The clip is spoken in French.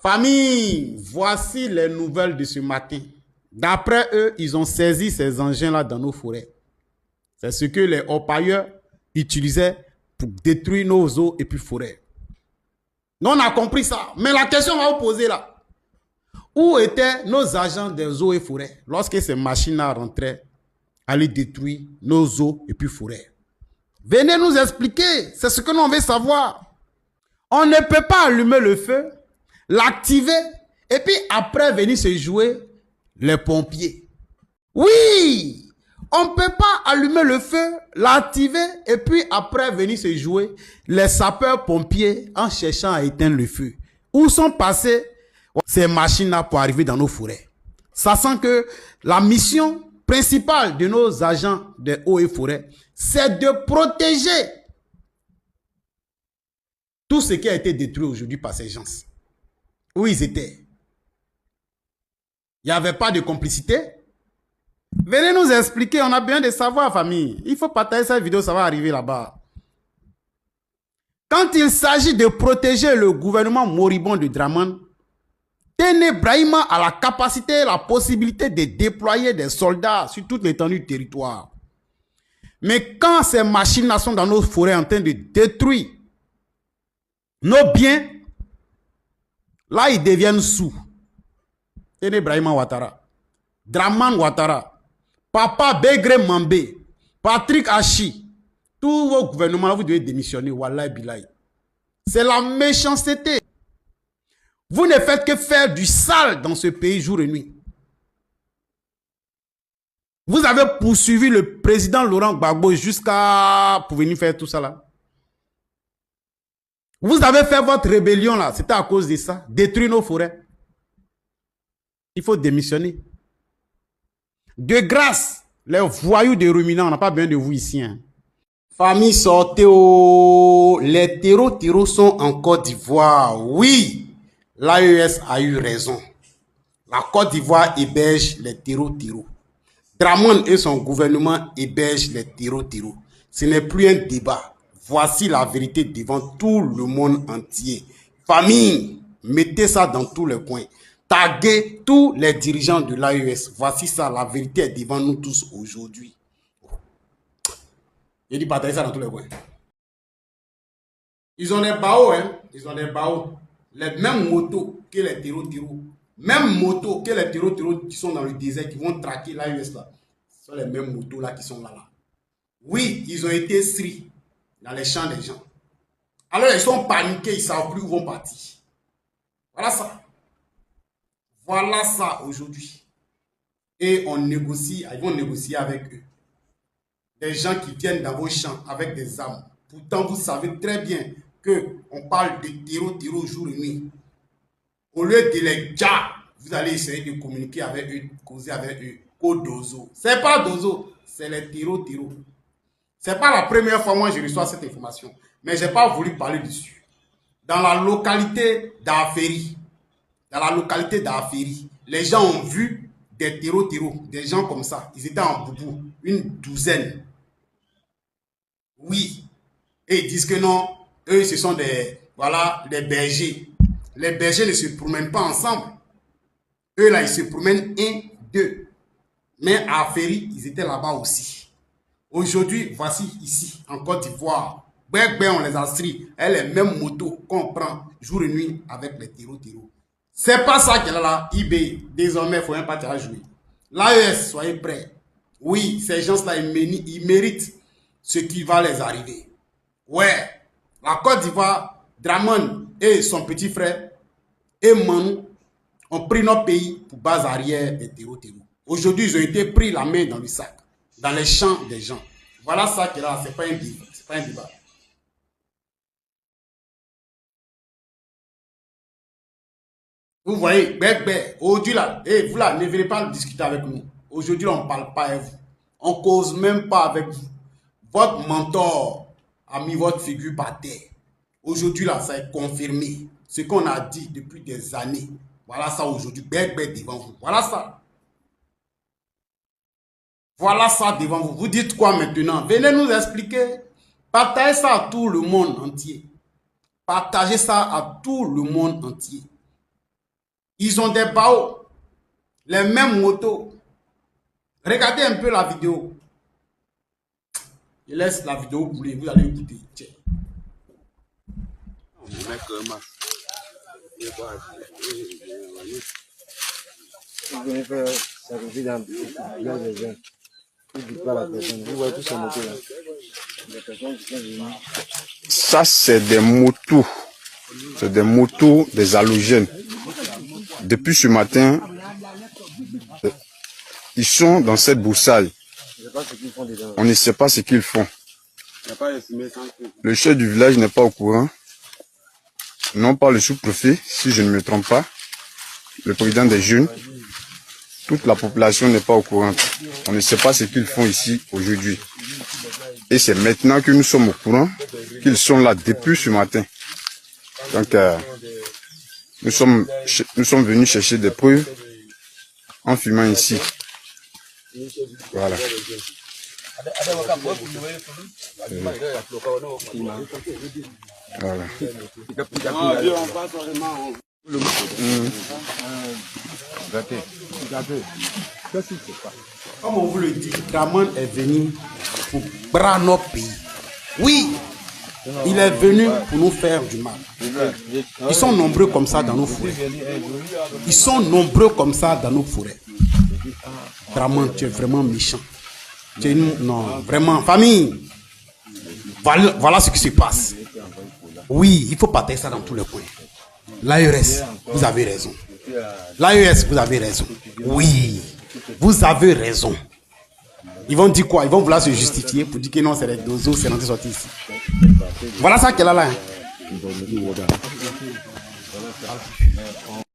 Famille, voici les nouvelles de ce matin. D'après eux, ils ont saisi ces engins-là dans nos forêts. C'est ce que les orpailleurs utilisaient pour détruire nos eaux et puis forêts. Nous, on a compris ça. Mais la question va vous poser là. Où étaient nos agents des eaux et forêts lorsque ces machines-là rentraient à les détruire nos eaux et puis forêts? Venez nous expliquer. C'est ce que nous on veut savoir. On ne peut pas allumer le feu, l'activer et puis après venir se jouer les pompiers. Oui, on ne peut pas allumer le feu, l'activer et puis après venir se jouer les sapeurs-pompiers en cherchant à éteindre le feu. Où sont passées ces machines-là pour arriver dans nos forêts? Sachant que la mission principale de nos agents des eaux et forêts, c'est de protéger tout ce qui a été détruit aujourd'hui par ces gens. Où ils étaient? Il n'y avait pas de complicité? Venez nous expliquer, on a besoin de savoir, famille. Il faut partager cette vidéo, ça va arriver là-bas. Quand il s'agit de protéger le gouvernement moribond de Dramane, Téné Brahima a la capacité, la possibilité de déployer des soldats sur toute l'étendue du territoire. Mais quand ces machines-là sont dans nos forêts en train de détruire nos biens, là ils deviennent sous. Téné Brahima Ouattara, Dramane Ouattara, Papa Begré Mambé, Patrick Hachi, tous vos gouvernements, vous devez démissionner. Wallahi Bilaï. C'est la méchanceté. Vous ne faites que faire du sale dans ce pays jour et nuit. Vous avez poursuivi le président Laurent Gbagbo jusqu'à pour venir faire tout ça là. Vous avez fait votre rébellion là, c'était à cause de ça, détruire nos forêts. Il faut démissionner. De grâce, les voyous des ruminants, on n'a pas besoin de vous ici. Hein. Famille, sortez au... Les terreaux sont en Côte d'Ivoire. Oui, l'AES a eu raison. La Côte d'Ivoire héberge les terreaux. Dramane et son gouvernement hébergent les terreaux. Ce n'est plus un débat. Voici la vérité devant tout le monde entier. Famille, mettez ça dans tous les coins. Taguez tous les dirigeants de l'AES. Voici ça, la vérité est devant nous tous aujourd'hui. J'ai dit partager ça dans tous les coins. Ils ont des baos, hein. Ils ont des baos. Les mêmes motos que les terreaux. Même motos que les terreaux qui sont dans le désert, qui vont traquer l'AES là. Ce sont les mêmes motos là qui sont là. Oui, ils ont été stris dans les champs des gens. Alors ils sont paniqués, ils ne savent plus où vont partir. Voilà ça. Voilà ça aujourd'hui. Et on négocie, ils vont négocier avec eux. Des gens qui viennent dans vos champs avec des armes. Pourtant, vous savez très bien qu'on parle de terreau jour et nuit. Au lieu de les dire, vous allez essayer de communiquer avec eux, causer avec eux. Dozo. Ce n'est pas Dozo, c'est les terreaux. Ce n'est pas la première fois moi je reçois cette information. Mais je n'ai pas voulu parler dessus. Dans la localité d'Aferi, les gens ont vu des terreaux, des gens comme ça. Ils étaient en boubou, une douzaine. Oui. Et ils disent que non, eux, ce sont des bergers. Les bergers ne se promènent pas ensemble. Eux, là, ils se promènent un, deux. Mais à Ferry, ils étaient là-bas aussi. Aujourd'hui, voici ici, en Côte d'Ivoire. On les a stris. Et les mêmes motos qu'on prend jour et nuit avec les terreaux. C'est pas ça qu'elle a là. eBay, désormais, il faut un parti à jouer. L'AES, soyez prêts. Oui, ces gens-là, ils méritent ce qui va les arriver. Ouais, la Côte d'Ivoire, Dramane et son petit frère, et Manou, ont pris notre pays pour base arrière des terreaux. Aujourd'hui, ils ont été pris la main dans le sac, dans les champs des gens. Voilà ça qui est là, c'est pas un débat. Vous voyez, aujourd'hui là, vous là, ne venez pas discuter avec nous. Aujourd'hui, on ne parle pas avec vous. On ne cause même pas avec vous. Votre mentor a mis votre figure par terre. Aujourd'hui là, ça est confirmé. Ce qu'on a dit depuis des années. Voilà ça aujourd'hui, devant vous. Voilà ça. Voilà ça devant vous. Vous dites quoi maintenant? Venez nous expliquer. Partagez ça à tout le monde entier. Partagez ça à tout le monde entier. Ils ont des baos, les mêmes motos. Regardez un peu la vidéo. Je laisse la vidéo couler, vous allez écouter. Tiens. Vous venez faire sacrifice dans il y a des gens. Ils ne disent pas la personne. Vous voyez tous ces motos là. Les personnes qui sont venues. Ça, c'est des motos. C'est des motos des halogènes. Depuis ce matin, ils sont dans cette broussaille. On ne sait pas ce qu'ils font. Le chef du village n'est pas au courant. Non pas le sous-préfet, si je ne me trompe pas. Le président des jeunes. Toute la population n'est pas au courant. On ne sait pas ce qu'ils font ici aujourd'hui. Et c'est maintenant que nous sommes au courant qu'ils sont là depuis ce matin. Donc, nous sommes venus chercher des preuves en filmant ici. Voilà. Voilà. Comme on vous le dit, Dramane est venu pour bras notre pays. Oui, il est venu pour nous faire du mal. Ils sont nombreux comme ça dans nos forêts. Ils sont nombreux comme ça dans nos forêts. Dramane, tu es vraiment méchant. Tu es non, vraiment, famille. Voilà ce qui se passe. Oui, il faut partager ça dans tous les coins. L'AES, vous avez raison. L'AES, vous avez raison. Oui, vous avez raison. Ils vont dire quoi? Ils vont vouloir se justifier pour dire que non, c'est les dozos, c'est rentré sorti ici. Voilà ça qu'elle a là.